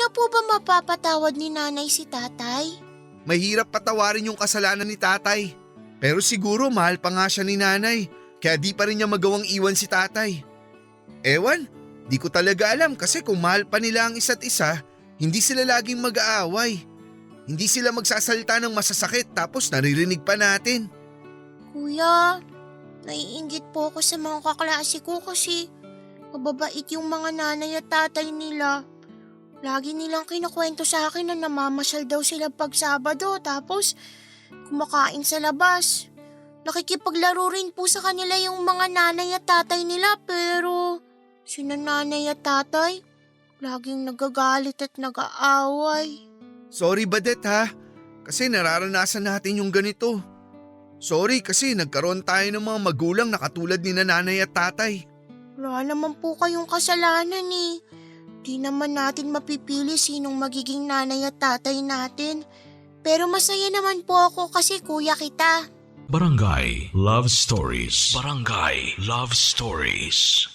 po ba mapapatawad ni nanay si tatay? Mahirap patawarin yung kasalanan ni tatay. Pero siguro mahal pa nga siya ni nanay, kaya di pa rin niya magawang iwan si tatay. Ewan, di ko talaga alam kasi kung mahal pa nila ang isa't isa, hindi sila laging mag-aaway. Hindi sila magsasalita ng masasakit tapos naririnig pa natin. Kuya, naiinggit po ako sa mga kaklase ko kasi mababait yung mga nanay at tatay nila. Lagi nilang kinukwento sa akin na namamasyal daw sila pag Sabado tapos kumakain sa labas. Nakikipaglaro rin po sa kanila yung mga nanay at tatay nila pero sina nanay at tatay laging nagagalit at nag-aaway. Sorry Badet ha, kasi nararanasan natin yung ganito. Sorry kasi nagkaroon tayo ng mga magulang na katulad ni nanay at tatay. Wala naman po kayong kasalanan eh. Di naman natin mapipili sinong magiging nanay at tatay natin. Pero masaya naman po ako kasi kuya kita. Barangay Love Stories. Barangay Love Stories.